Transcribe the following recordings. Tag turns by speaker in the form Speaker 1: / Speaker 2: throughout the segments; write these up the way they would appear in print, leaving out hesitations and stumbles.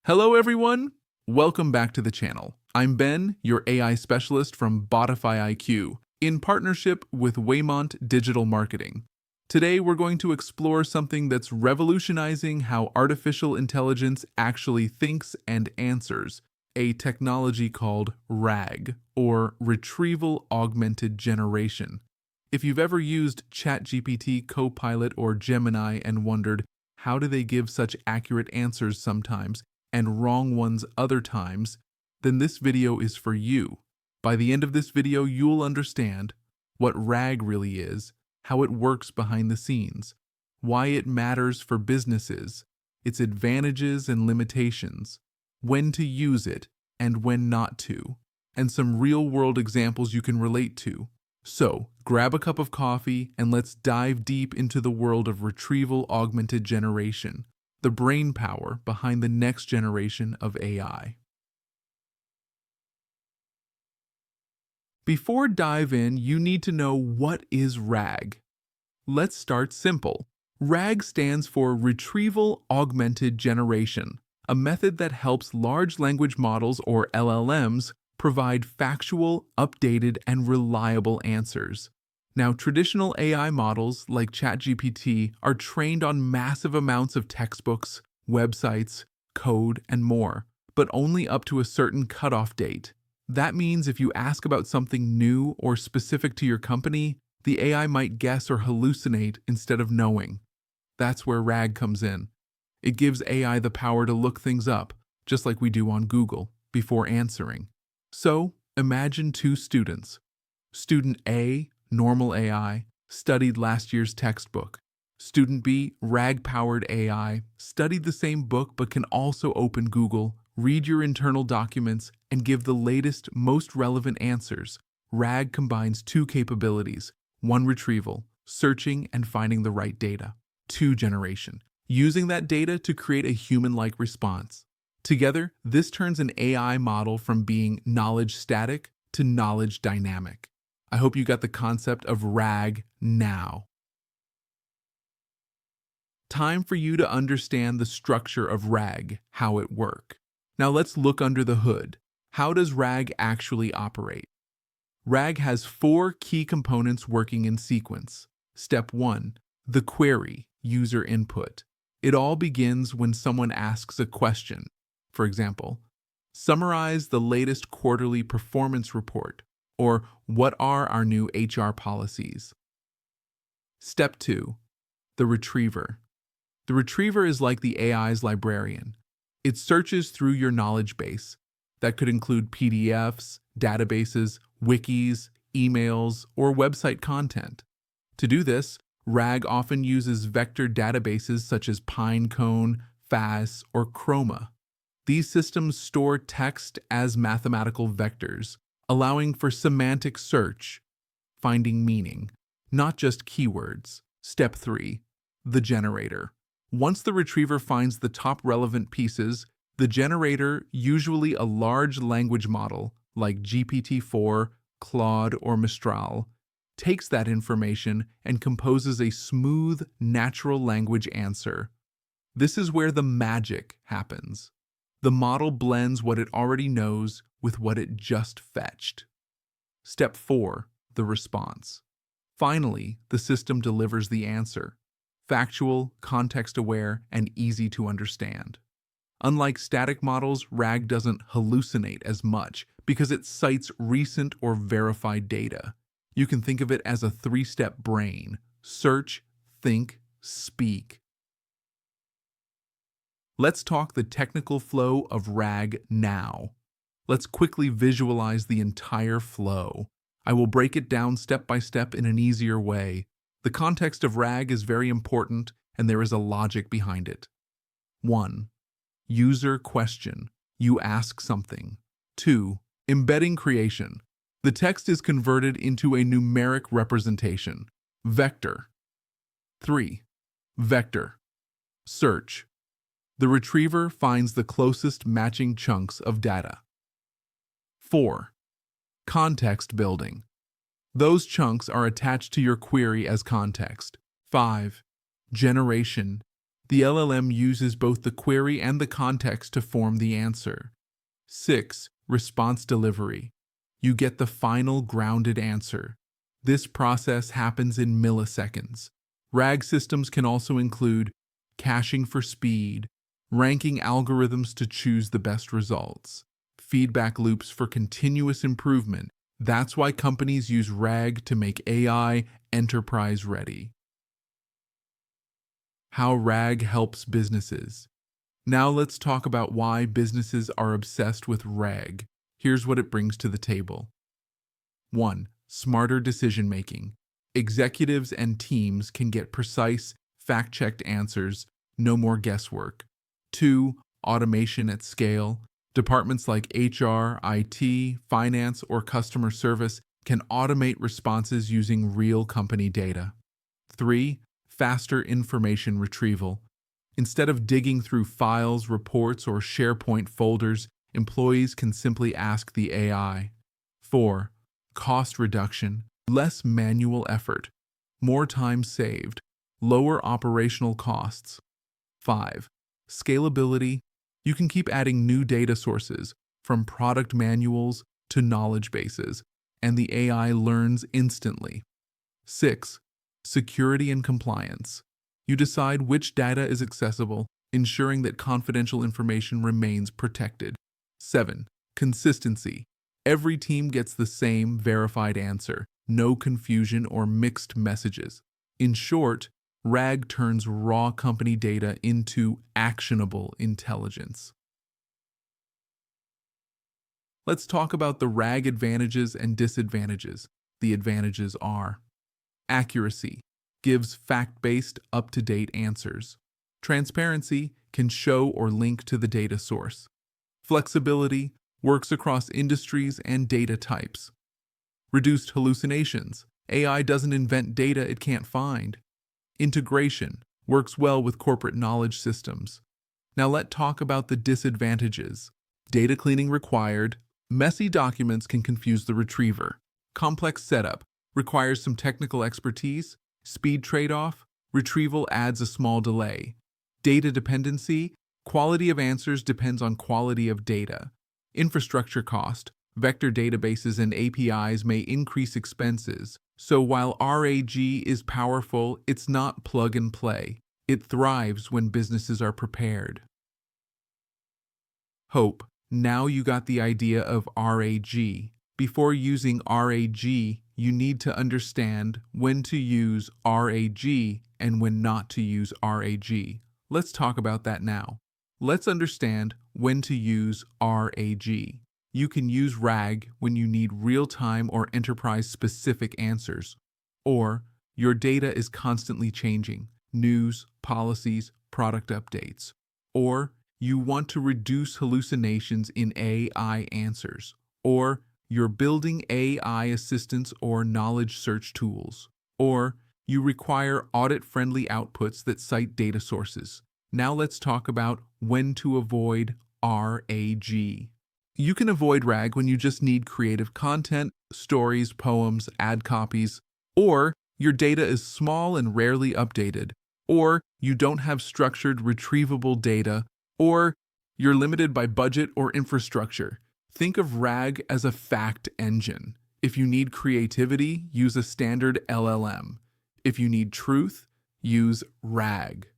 Speaker 1: Hello everyone! Welcome back to the channel. I'm Ben, your AI specialist from BotifyIQ, in partnership with Weymont Digital Marketing. Today we're going to explore something that's revolutionizing how artificial intelligence actually thinks and answers, a technology called RAG, or Retrieval-Augmented Generation. If you've ever used ChatGPT, Copilot, or Gemini and wondered, how do they give such accurate answers sometimes and wrong ones other times, then this video is for you. By the end of this video, you'll understand what RAG really is, how it works behind the scenes, why it matters for businesses, its advantages and limitations, when to use it and when not to, and some real-world examples you can relate to. So, grab a cup of coffee and let's dive deep into the world of Retrieval-Augmented Generation, the brain power behind the next generation of AI. Before dive in, you need to know what is RAG. Let's start simple. RAG stands for Retrieval-Augmented Generation, a method that helps large language models, or LLMs, provide factual, updated, and reliable answers. Now, traditional AI models like ChatGPT are trained on massive amounts of textbooks, websites, code, and more, but only up to a certain cutoff date. That means if you ask about something new or specific to your company, the AI might guess or hallucinate instead of knowing. That's where RAG comes in. It gives AI the power to look things up, just like we do on Google, before answering. So, imagine two students. Student A, normal AI, studied last year's textbook. Student B, RAG-powered AI, studied the same book but can also open Google, read your internal documents, and give the latest, most relevant answers. RAG combines two capabilities: one, retrieval, searching and finding the right data; two, generation, using that data to create a human-like response. Together, this turns an AI model from being knowledge static to knowledge dynamic. I hope you got the concept of RAG now. Time for you to understand the structure of RAG, how it works. Now let's look under the hood. How does RAG actually operate? RAG has four key components working in sequence. Step 1, the query, user input. It all begins when someone asks a question. For example, summarize the latest quarterly performance report, or what are our new HR policies? Step 2, the retriever. The retriever is like the AI's librarian. It searches through your knowledge base. That could include PDFs, databases, wikis, emails, or website content. To do this, RAG often uses vector databases such as Pinecone, FAS, or Chroma. These systems store text as mathematical vectors, allowing for semantic search, finding meaning, not just keywords. Step 3, the generator. Once the retriever finds the top relevant pieces, the generator, usually a large language model like GPT-4, Claude, or Mistral, takes that information and composes a smooth, natural language answer. This is where the magic happens. The model blends what it already knows with what it just fetched. Step 4, the response. Finally, the system delivers the answer. Factual, context-aware, and easy to understand. Unlike static models, RAG doesn't hallucinate as much because it cites recent or verified data. You can think of it as a three-step brain: search, think, speak. Let's talk the technical flow of RAG now. Let's quickly visualize the entire flow. I will break it down step by step in an easier way. The context of RAG is very important, and there is a logic behind it. 1. User question. You ask something. 2. Embedding creation. The text is converted into a numeric representation. Vector. 3. Vector. Search. The retriever finds the closest matching chunks of data. 4. Context building. Those chunks are attached to your query as context. 5. Generation. The LLM uses both the query and the context to form the answer. 6. Response delivery. You get the final grounded answer. This process happens in milliseconds. RAG systems can also include caching for speed, ranking algorithms to choose the best results, feedback loops for continuous improvement. That's why companies use RAG to make AI enterprise ready. How RAG helps businesses. Now let's talk about why businesses are obsessed with RAG. Here's what it brings to the table. 1. Smarter decision-making. Executives and teams can get precise, fact-checked answers, no more guesswork. 2. Automation at scale. Departments like HR, IT, finance, or customer service can automate responses using real company data. 3. Faster information retrieval. Instead of digging through files, reports, or SharePoint folders, employees can simply ask the AI. 4. Cost reduction. Less manual effort. More time saved. Lower operational costs. 5. Scalability. You can keep adding new data sources, from product manuals to knowledge bases, and the AI learns instantly. 6. Security and compliance. You decide which data is accessible, ensuring that confidential information remains protected. 7. Consistency. Every team gets the same verified answer, no confusion or mixed messages. In short, RAG turns raw company data into actionable intelligence. Let's talk about the RAG advantages and disadvantages. The advantages are: accuracy, gives fact-based, up-to-date answers. Transparency, can show or link to the data source. Flexibility, works across industries and data types. Reduced hallucinations, AI doesn't invent data it can't find. Integration, works well with corporate knowledge systems. Now let's talk about the disadvantages. Data cleaning required. Messy documents can confuse the retriever. Complex setup, requires some technical expertise. Speed trade-off, retrieval adds a small delay. Data dependency, quality of answers depends on quality of data. Infrastructure cost, vector databases and APIs may increase expenses. So while RAG is powerful, it's not plug and play. It thrives when businesses are prepared. Hope, now you got the idea of RAG. Before using RAG, you need to understand when to use RAG and when not to use RAG. Let's talk about that now. Let's understand when to use RAG. You can use RAG when you need real-time or enterprise-specific answers, or your data is constantly changing, news, policies, product updates, or you want to reduce hallucinations in AI answers, or you're building AI assistants or knowledge search tools, or you require audit-friendly outputs that cite data sources. Now let's talk about when to avoid RAG. You can avoid RAG when you just need creative content, stories, poems, ad copies, or your data is small and rarely updated, or you don't have structured retrievable data, or you're limited by budget or infrastructure. Think of RAG as a fact engine. If you need creativity, use a standard LLM. If you need truth, use RAG.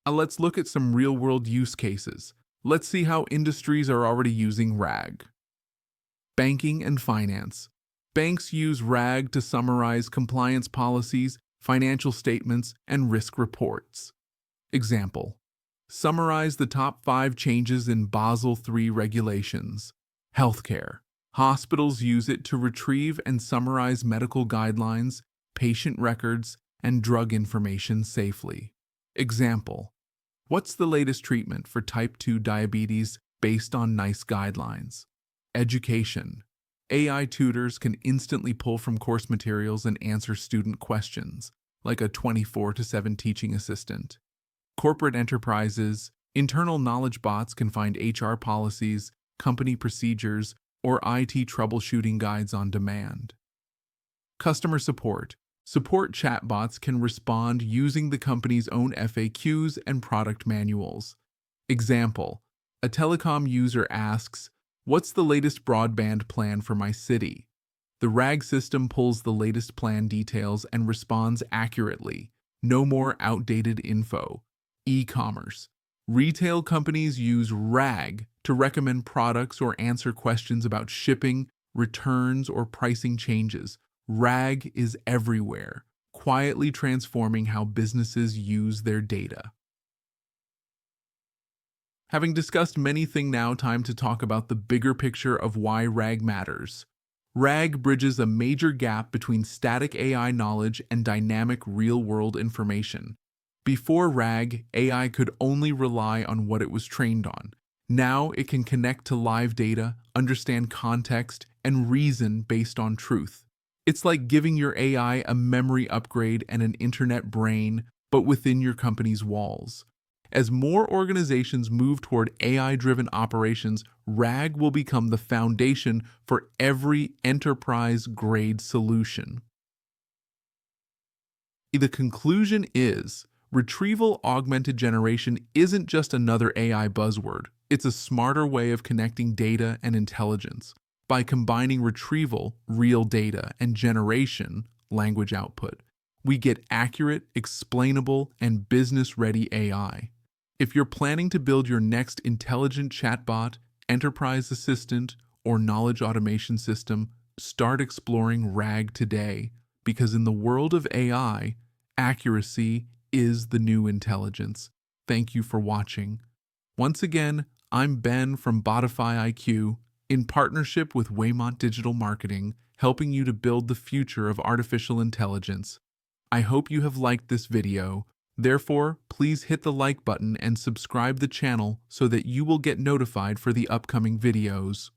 Speaker 1: Now let's look at some real-world use cases. Let's see how industries are already using RAG. Banking and finance. Banks use RAG to summarize compliance policies, financial statements, and risk reports. Example: summarize the top 5 changes in Basel III regulations. Healthcare. Hospitals use it to retrieve and summarize medical guidelines, patient records, and drug information safely. Example: what's the latest treatment for type 2 diabetes based on NICE guidelines? Education. AI tutors can instantly pull from course materials and answer student questions, like a 24/7 teaching assistant. Corporate enterprises. Internal knowledge bots can find HR policies, company procedures, or IT troubleshooting guides on demand. Customer support. Support chatbots can respond using the company's own FAQs and product manuals. Example: a telecom user asks, "What's the latest broadband plan for my city?" The RAG system pulls the latest plan details and responds accurately. No more outdated info. E-commerce. Retail companies use RAG to recommend products or answer questions about shipping, returns, or pricing changes. RAG is everywhere, quietly transforming how businesses use their data. Having discussed many things, now time to talk about the bigger picture of why RAG matters. RAG bridges a major gap between static AI knowledge and dynamic real-world information. Before RAG, AI could only rely on what it was trained on. Now it can connect to live data, understand context, and reason based on truth. It's like giving your AI a memory upgrade and an internet brain, but within your company's walls. As more organizations move toward AI-driven operations, RAG will become the foundation for every enterprise-grade solution. The conclusion is, Retrieval-Augmented Generation isn't just another AI buzzword. It's a smarter way of connecting data and intelligence. By combining retrieval, real data, and generation, language output, we get accurate, explainable, and business-ready AI. If you're planning to build your next intelligent chatbot, enterprise assistant, or knowledge automation system, start exploring RAG today, because in the world of AI, accuracy is the new intelligence. Thank you for watching. Once again, I'm Ben from BotifyIQ, in partnership with Weymont Digital Marketing, helping you to build the future of artificial intelligence. I hope you have liked this video. Therefore, please hit the like button and subscribe the channel so that you will get notified for the upcoming videos.